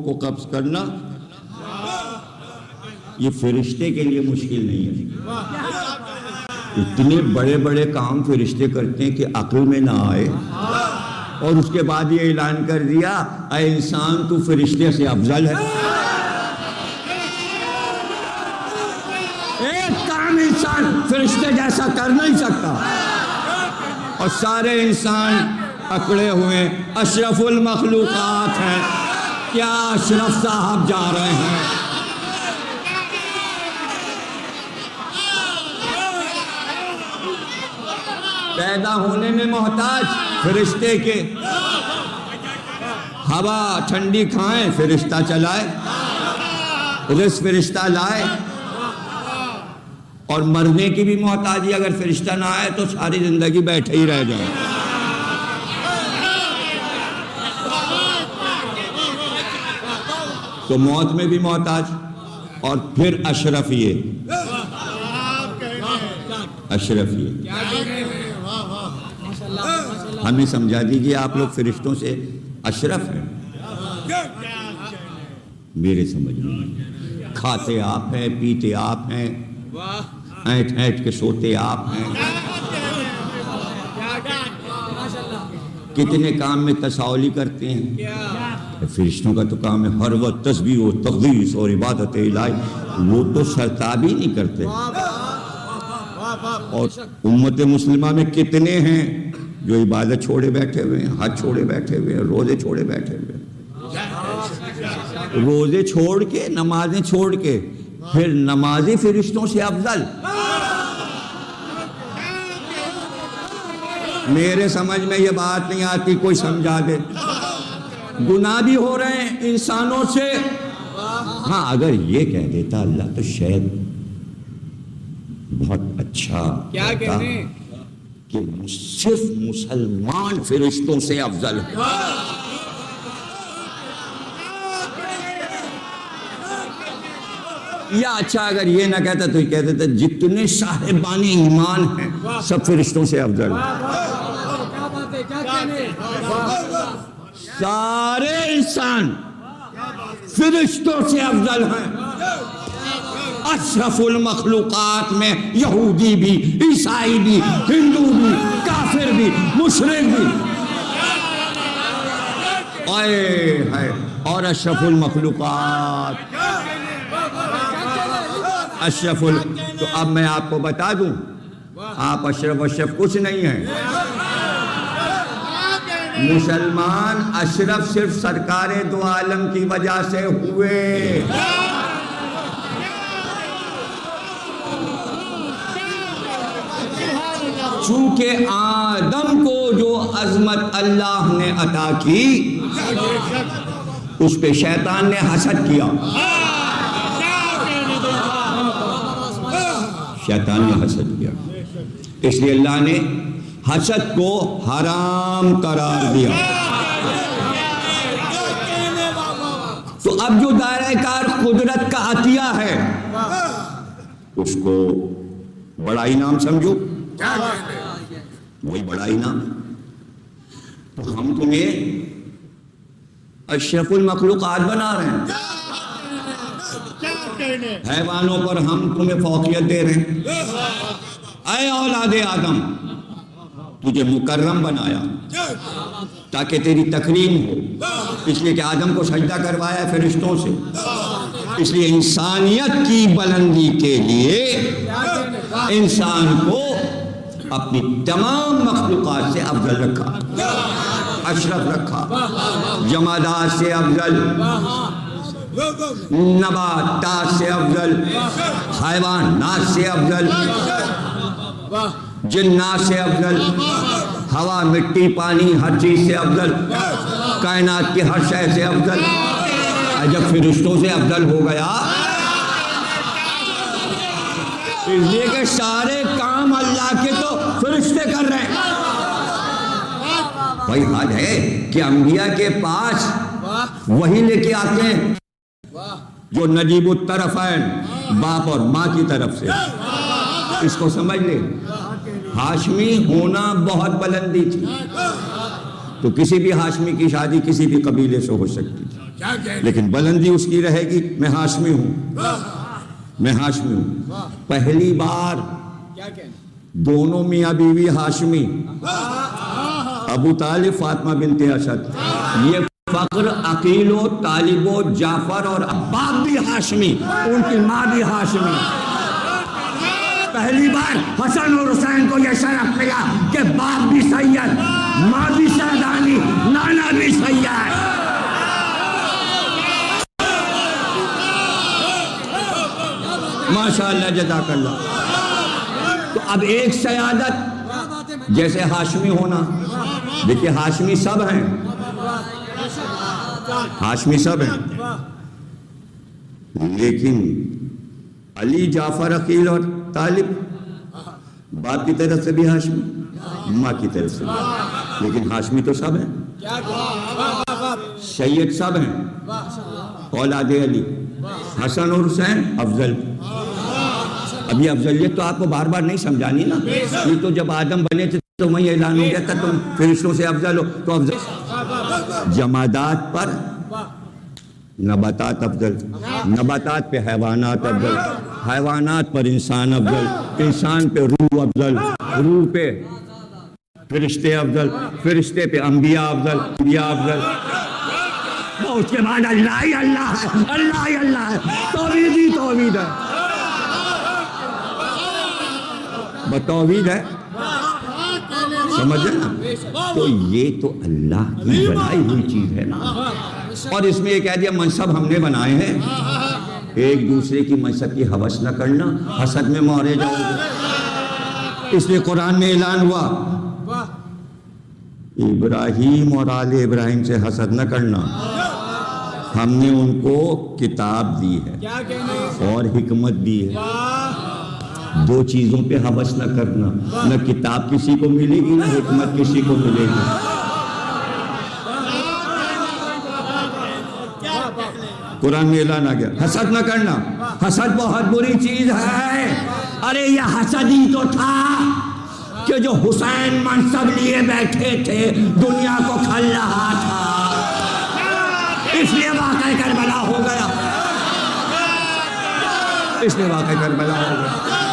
کو قبض کرنا یہ فرشتے کے لیے مشکل نہیں ہے. اتنے بڑے بڑے کام فرشتے کرتے ہیں کہ عقل میں نہ آئے, اور اس کے بعد یہ اعلان کر دیا اے انسان تو فرشتے سے افضل ہے. ایک کام انسان فرشتے جیسا کر نہیں سکتا, اور سارے انسان اکڑے ہوئے اشرف المخلوقات ہیں. کیا اشرف صاحب جا رہے ہیں. پیدا ہونے میں محتاج فرشتے کے, ہوا ٹھنڈی کھائیں فرشتہ چلائے, رزق فرشتہ لائے, اور مرنے کی بھی محتاجی اگر فرشتہ نہ آئے تو ساری زندگی بیٹھے ہی رہ جائیں. تو موت میں بھی محتاج, اور پھر اشرف یہ ہمیں سمجھا دیجیے آپ لوگ فرشتوں سے اشرف ہیں. میرے سمجھ میں کھاتے آپ ہیں, پیتے آپ ہیں, اینٹ اینٹ کے سوتے آپ ہیں, کتنے کام میں تساؤلی کرتے ہیں. فرشتوں کا تو کام ہے ہر وقت تسبیح و تقدیس اور عبادت الہی, وہ تو سرتابی نہیں کرتے. اور امت مسلمہ میں کتنے ہیں جو عبادت چھوڑے بیٹھے ہوئے ہیں, حج چھوڑے بیٹھے ہوئے ہیں, روزے چھوڑے بیٹھے ہوئے ہیں. روزے چھوڑ کے, نمازیں چھوڑ کے, پھر نمازی فرشتوں سے افضل. میرے سمجھ میں یہ بات نہیں آتی, کوئی سمجھا دے. گناہ بھی ہو رہے ہیں انسانوں سے. ہاں اگر یہ کہہ دیتا اللہ تو شاید بہت اچھا کیا کہنے کہ صرف مسلمان فرشتوں سے افضل ہے. یا اچھا اگر یہ نہ کہتا تو یہ کہتا تھا جتنے صاحبان ایمان ہیں سب فرشتوں سے افضل ہیں. سارے انسان فرشتوں سے افضل ہیں. اشرف المخلوقات میں یہودی بھی, عیسائی بھی, ہندو بھی, کافر بھی, مشرک بھی, اور اشرف المخلوقات تو اب میں آپ کو بتا دوں, آپ اشرف کچھ نہیں ہیں. مسلمان اشرف صرف سرکار دو عالم کی وجہ سے ہوئے. چونکہ آدم کو جو عظمت اللہ نے عطا کی اس پہ شیطان نے حسد کیا. شیطان نے حسد کیا, اس لیے اللہ نے حسد کو حرام قرار دیا. تو اب جو دائرہ کار قدرت کا عطیہ ہے اس کو بڑا انعام سمجھو, وہی بڑا انعام. تو ہم تمہیں اشرف المخلوقات بنا رہے ہیں, حیوانوں پر ہم تمہیں فوقیت دے رہے ہیں. اے اولاد آدم, تجھے مکرم بنایا تاکہ تیری تکریم ہو, اس لیے کہ آدم کو سجدہ کروایا فرشتوں سے. اس لیے انسانیت کی بلندی کے لیے انسان کو اپنی تمام مخلوقات سے افضل رکھا, اشرف رکھا. جمادات سے افضل, نباتات سے افضل, حیوانات سے افضل, جنات سے افضل, ہوا مٹی پانی ہر چیز سے افضل, کائنات کی ہر شے سے افضل. جب فرشتوں سے افضل ہو گیا اس لیے کہ سارے کام اللہ کے تو فرشتے کر رہے ہیں. وہی حال ہے کہ انبیاء کے پاس وہی لے کے آتے ہیں جو نجیب الطرفین, باپ اور ماں کی طرف سے. اس کو سمجھ لے, ہاشمی ہونا بہت بلندی تھی, تو کسی بھی ہاشمی کی شادی کسی بھی قبیلے سے ہو سکتی تھی. لیکن بلندی اس کی رہے گی، میں ہاشمی ہوں، میں ہاشمی ہوں۔ پہلی بار دونوں میاں بیوی ہاشمی، ابو طالب فاطمہ بنت اسد، یہ فخر عقیل و طالب و جعفر اور باپ بھی ہاشمی، ان کی ماں بھی ہاشمی۔ پہلی بار حسن اور حسین کو یہ شرف ملا کہ باپ بھی سید، ماں بھی سیدانی، نانا بھی سید۔ ماشاءاللہ، جزاک اللہ۔ تو اب ایک سیادت جیسے ہاشمی ہونا، دیکھیے ہاشمی سب ہیں، ہاشمی سب ہیں، لیکن علی، جعفر، عقیل اور طالب باپ کی طرف سے بھی ہاشمی، ماں کی طرف سے بھی، لیکن ہاشمی تو سب ہیں، سید سب ہیں، اولاد علی، حسن اور حسین افضل۔ اب یہ افضلیت تو آپ کو بار بار نہیں سمجھانی نا، یہ تو جب آدم بنے تھے تو وہیں اعلان ہو گیا تھا تم فرشتوں سے افضل ہو، تو افضل جمادات پر نباتات افضل، نباتات پہ حیوانات افضل، حیوانات پر انسان افضل، انسان پہ روح افضل، روح پہ فرشتے افضل، فرشتے پہ انبیاء افضل، انبیاء افضل، اس کے بعد اللہ ہی اللہ ہے، اللہ ہی اللہ ہے، توحید ہی توحید ہے، توحید ہے، سمجھے نا؟ تو یہ تو اللہ کی بنائی ہوئی چیز ہے نا۔ اور اس میں یہ کہہ دیا منصب ہم نے بنائے ہیں، ایک دوسرے کی منصب کی ہوس نہ کرنا، حسد میں مارے جاؤ گے۔ اس لیے قرآن میں اعلان ہوا ابراہیم اور آل ابراہیم سے حسد نہ کرنا، ہم نے ان کو کتاب دی ہے اور حکمت دی ہے۔ دو چیزوں پہ ہوس نہ کرنا، نہ کتاب کسی کو ملے گی نہ حکمت کسی کو ملے گی۔ قرآن میں اعلان آ گیا حسد نہ کرنا، حسد بہت بری چیز ہے۔ ارے یہ حسد ہی تو تھا کہ جو حسین منصب لیے بیٹھے تھے دنیا کو کھل رہا تھا، اس لیے واقعہ کربلا ہو گیا، اس لیے واقعہ کربلا ہو گیا۔